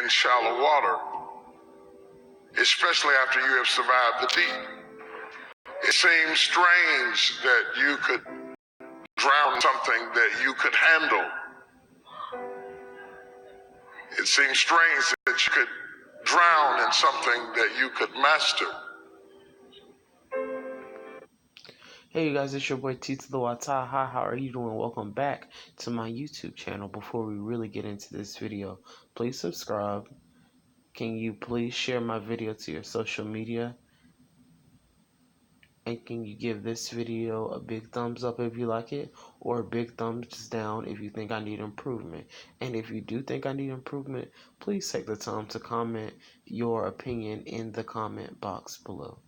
in shallow water, especially after you have survived the deep. It seems strange that you could drown something that you could handle. It seems strange that you could drown in something that you could master. Hey you guys, it's your boy T to the Wata. Hi, how are you doing? Welcome back to my YouTube channel. Before we really get into this video, please subscribe. Can you please share my video to your social media? And can you give this video a big thumbs up if you like it, or a big thumbs down if you think I need improvement? And if you do think I need improvement, please take the time to comment your opinion in the comment box below.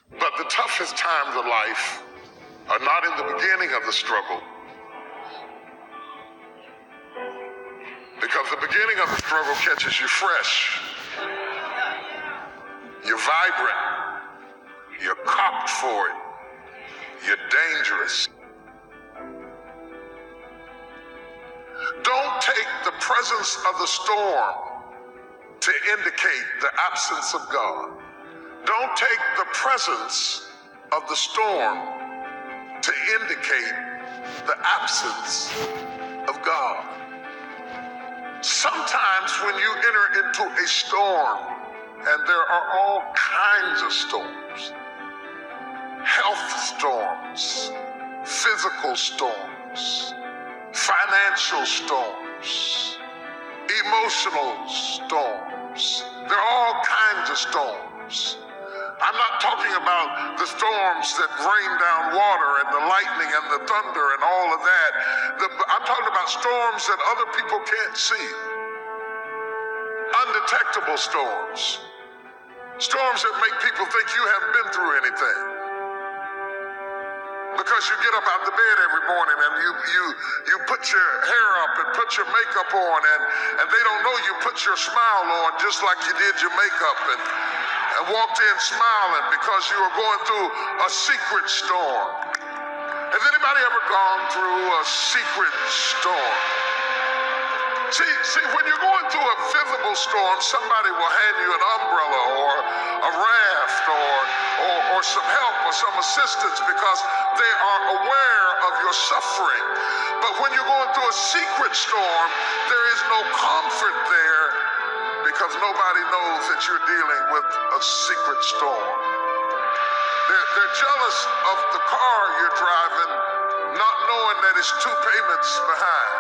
But the toughest times of life are not in the beginning of the struggle. Because the beginning of the struggle catches you fresh. You're vibrant. You're cocked for it. You're dangerous. Don't take the presence of the storm to indicate the absence of God. Don't take the presence of the storm to indicate the absence of God. Sometimes when you enter into a storm, and there are all kinds of storms, health storms, physical storms, financial storms, emotional storms, there are all kinds of storms. I'm not talking about the storms that rain down water and the lightning and the thunder and all of that. I'm talking about storms that other people can't see. Undetectable storms. Storms that make people think you haven't been through anything. Because you get up out of the bed every morning and you put your hair up and put your makeup on and they don't know you put your smile on just like you did your makeup and walked in smiling because you were going through a secret storm. Has anybody ever gone through a secret storm? See, when you're going through a visible storm, somebody will hand you an umbrella or a raft or some help or some assistance because they are aware of your suffering. But when you're going through a secret storm, there is no comfort there because nobody knows that you're dealing with a secret storm. They're jealous of the car you're driving, not knowing that it's 2 payments behind.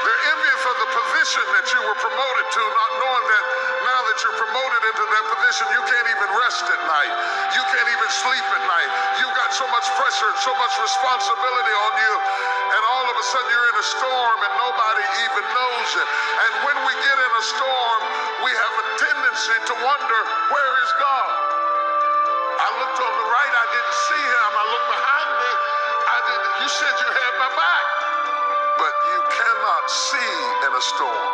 They're envious of the position that you were promoted to, not knowing that now that you're promoted into that position, you can't even rest at night. You can't even sleep at night. You've got so much pressure and so much responsibility on you, and all of a sudden you're in a storm and nobody even knows it. And when we get in a storm, we have a tendency to wonder, where is God? I looked on the right, I didn't see him. I looked behind me, I didn't. You said you had my back. But you cannot see in a storm.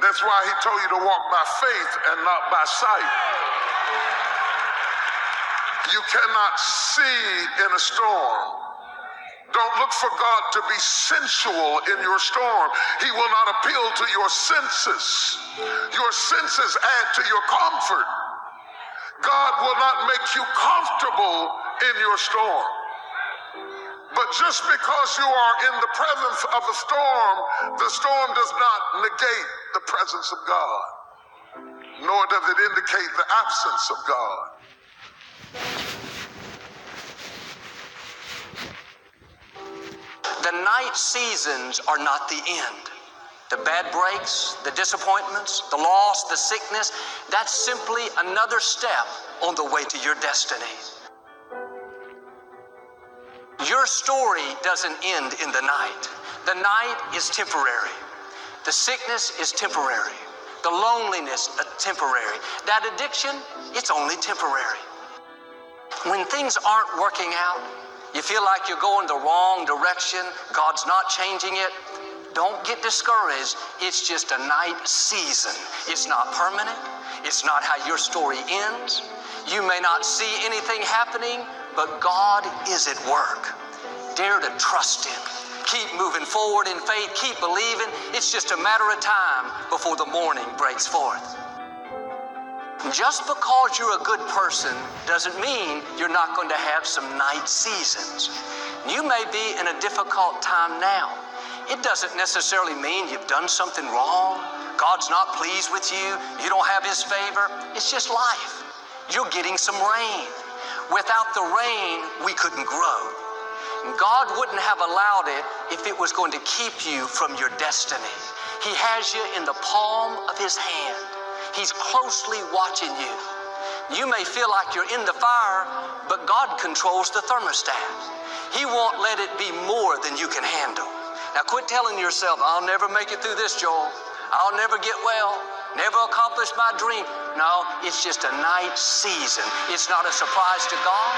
That's why he told you to walk by faith and not by sight. You cannot see in a storm. Don't look for God to be sensual in your storm. He will not appeal to your senses. Your senses add to your comfort. God will not make you comfortable in your storm. But just because you are in the presence of a storm, the storm does not negate the presence of God, nor does it indicate the absence of God. The night seasons are not the end. The bad breaks, the disappointments, the loss, the sickness, that's simply another step on the way to your destiny. Your story doesn't end in the night. The night is temporary. The sickness is temporary. The loneliness is temporary. That addiction, it's only temporary. When things aren't working out, you feel like you're going the wrong direction, God's not changing it, don't get discouraged. It's just a night season. It's not permanent. It's not how your story ends. You may not see anything happening, but God is at work. dare to trust Him. Keep moving forward in faith. Keep believing. It's just a matter of time before the morning breaks forth. Just because you're a good person doesn't mean you're not going to have some night seasons. You may be in a difficult time now. It doesn't necessarily mean you've done something wrong. God's not pleased with you. You don't have His favor. It's just life. You're getting some rain. Without the rain, we couldn't grow. God wouldn't have allowed it if it was going to keep you from your destiny. He has you in the palm of His hand. He's closely watching you. You may feel like you're in the fire, but God controls the thermostat. He won't let it be more than you can handle. Now quit telling yourself, I'll never make it through this, Joel. I'll never get well, never accomplish my dream. No, it's just a night season. It's not a surprise to God.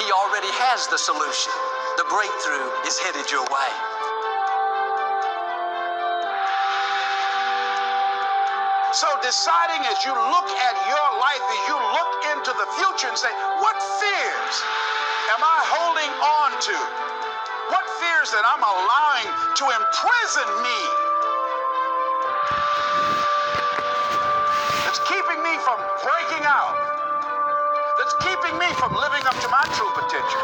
He already has the solution. The breakthrough is headed your way. So deciding as you look at your life, as you look into the future and say, what fears am I holding on to? What fears that I'm allowing to imprison me? That's keeping me from breaking out. That's keeping me from living up to my true potential.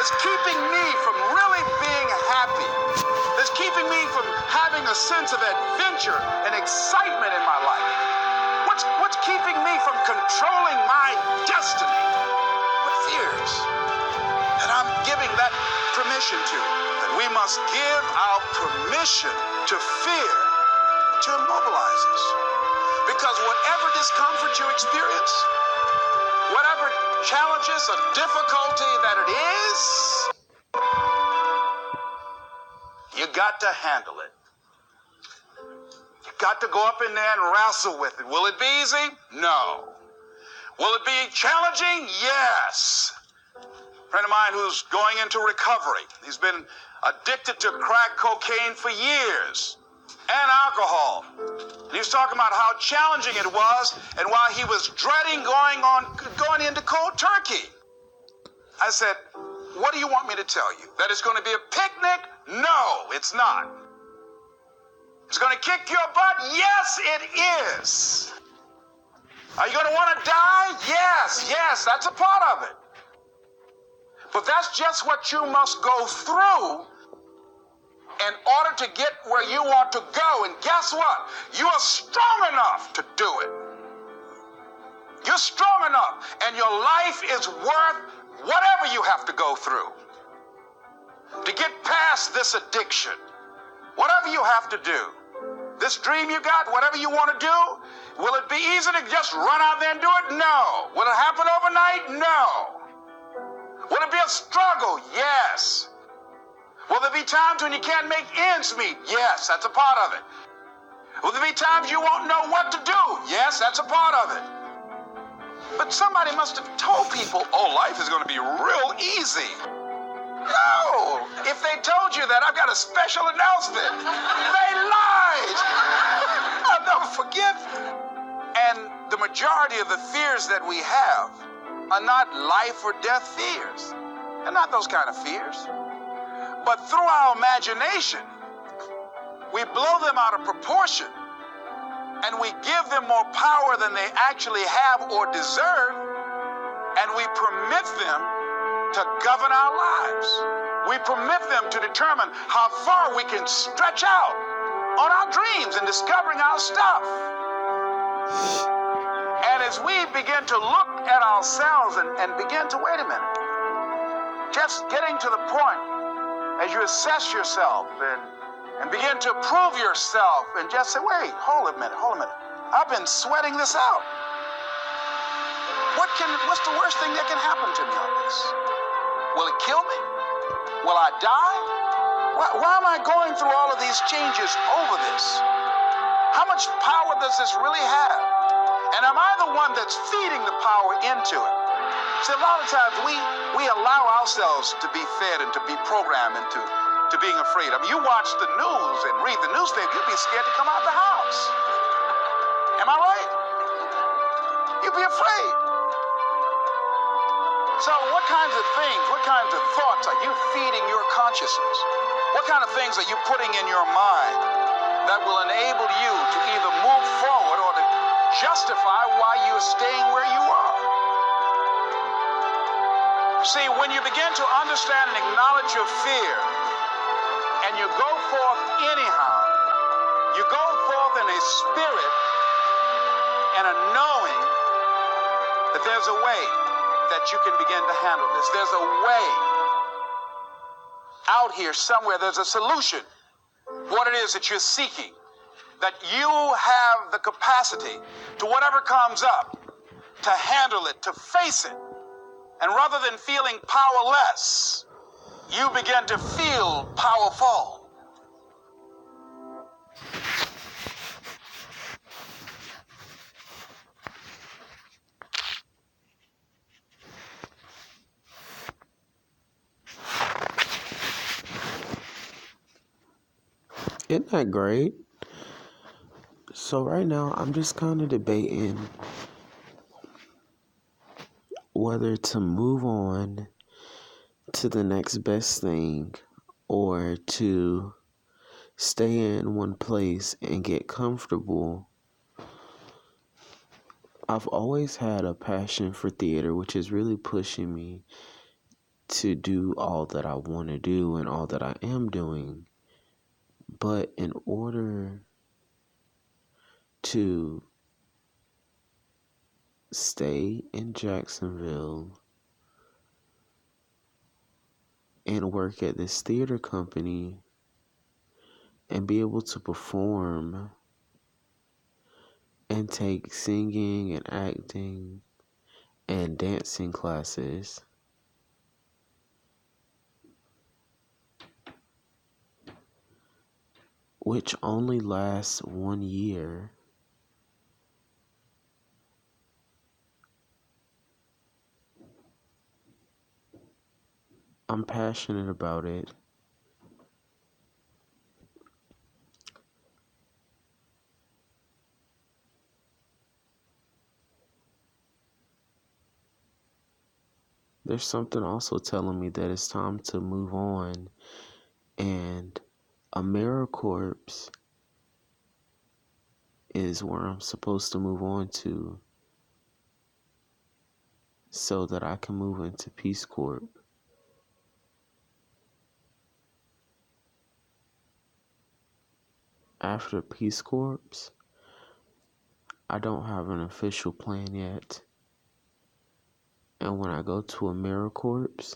That's keeping me from really being happy. That's keeping me from having a sense of adventure and excitement in my life. What's keeping me from controlling my destiny? What fears that I'm giving that permission to? That we must give our permission to fear to immobilize us. Because whatever discomfort you experience, whatever challenges or difficulty that it is, you got to handle it. You got to go up in there and wrestle with it. Will it be easy? No. Will it be challenging? Yes. A friend of mine who's going into recovery. He's been addicted to crack cocaine for years and alcohol. And he was talking about how challenging it was and why he was dreading going into cold turkey. I said, what do you want me to tell you? That it's going to be a picnic? No, it's not. It's going to kick your butt? Yes, it is. Are you going to want to die? Yes, that's a part of it. But that's just what you must go through in order to get where you want to go. And guess what? You are strong enough to do it. You're strong enough, and your life is worth whatever you have to go through to get past this addiction. Whatever you have to do. This dream you got, whatever you want to do, will it be easy to just run out there and do it? No. Will it happen overnight? No. Will it be a struggle? Yes. Will there be times when you can't make ends meet? Yes, that's a part of it. Will there be times you won't know what to do? Yes, that's a part of it. But somebody must have told people, oh, life is going to be real easy. No, if they told you that, I've got a special announcement. They lied. I'll never forget. And the majority of the fears that we have are not life or death fears. They're not those kind of fears. But through our imagination, we blow them out of proportion and we give them more power than they actually have or deserve, and we permit them to govern our lives. We permit them to determine how far we can stretch out on our dreams and discovering our stuff. And as we begin to look at ourselves and begin to, wait a minute, just getting to the point as you assess yourself and begin to prove yourself and just say, wait, hold a minute. I've been sweating this out. What's the worst thing that can happen to me on this? Will it kill me? Will I die? Why am I going through all of these changes over this? How much power does this really have? And am I the one that's feeding the power into it? See, a lot of times we allow ourselves to be fed and to be programmed into being afraid. I mean, you watch the news and read the newspaper, you'd be scared to come out the house. Am I right? You'd be afraid. So what kinds of things, what kinds of thoughts are you feeding your consciousness? What kind of things are you putting in your mind that will enable you to either move forward or to justify why you're staying where you are? See, when you begin to understand and acknowledge your fear, and you go forth anyhow, you go forth in a spirit and a knowing that there's a way that you can begin to handle this. There's a way out here somewhere. There's a solution. What it is that you're seeking, that you have the capacity to whatever comes up, to handle it, to face it. And rather than feeling powerless, you begin to feel powerful. Isn't that great? So right now, I'm just kind of debating whether to move on to the next best thing or to stay in one place and get comfortable. I've always had a passion for theater, which is really pushing me to do all that I want to do and all that I am doing. But in order to stay in Jacksonville and work at this theater company and be able to perform and take singing and acting and dancing classes, which only lasts 1 year, I'm passionate about it. There's something also telling me that it's time to move on, and AmeriCorps is where I'm supposed to move on to so that I can move into Peace Corps. After Peace Corps, I don't have an official plan yet. And when I go to AmeriCorps,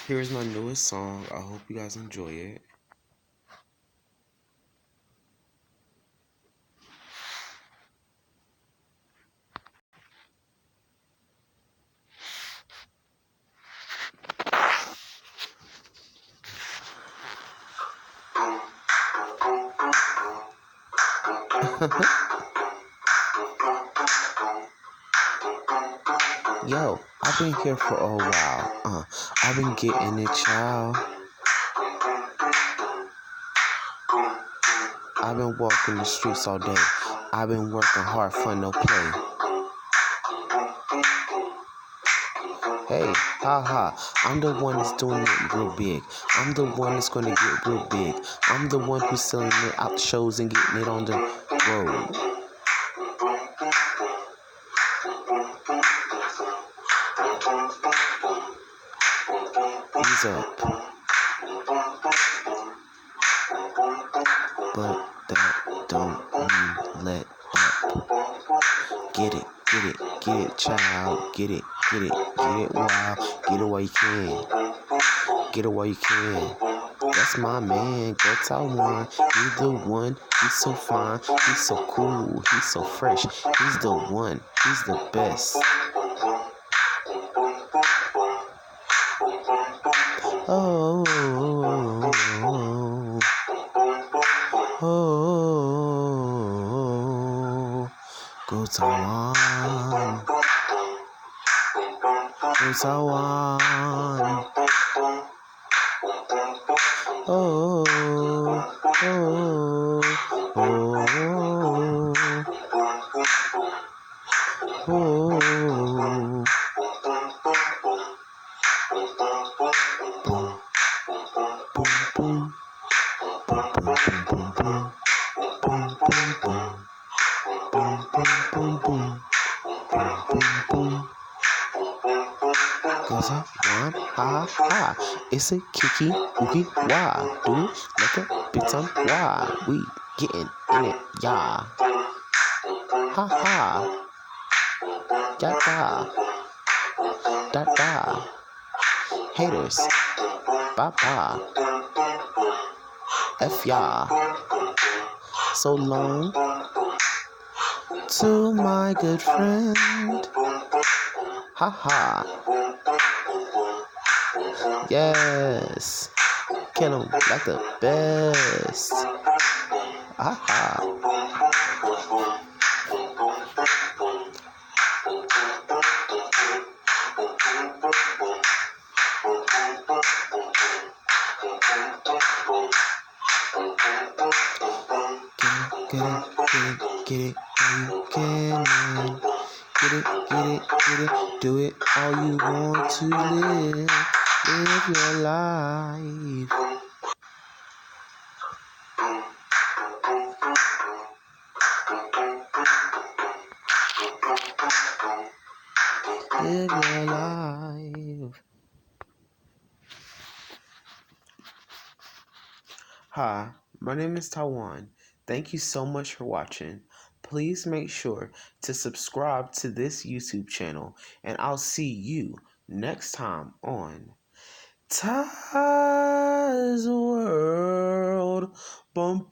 here's my newest song. I hope you guys enjoy it. Yo, I've been here for a while. I've been getting it, child. I've been walking the streets all day. I've been working hard for no play. Hey, haha, I'm the one that's doing it real big. I'm the one that's gonna get real big. I'm the one who's selling it out the shows and getting it on the road. Ease up. But that don't mean let up. Get it, child. Get it while you can. Get it while you can. That's my man, go Tyjuen. He's the one, he's so fine, he's so cool, he's so fresh. He's the one, he's the best. Go Taiwan. Go Taiwan. Oh, oh, oh, oh. Cause I want ha. It's a kiki wookie wah. Do it like a big time wah. We getting in it, yeah. Ha. Ya. Da. Haters. Ba. F ya. So long to my good friend. Ha. Yes. Kill him like the best. Ha. Get it, how you can, man. Get it, do it all you want to live your life. Live your life. Hi, my name is Tyjuen. Thank you so much for watching. Please make sure to subscribe to this YouTube channel, and I'll see you next time on Ty's World. Bum.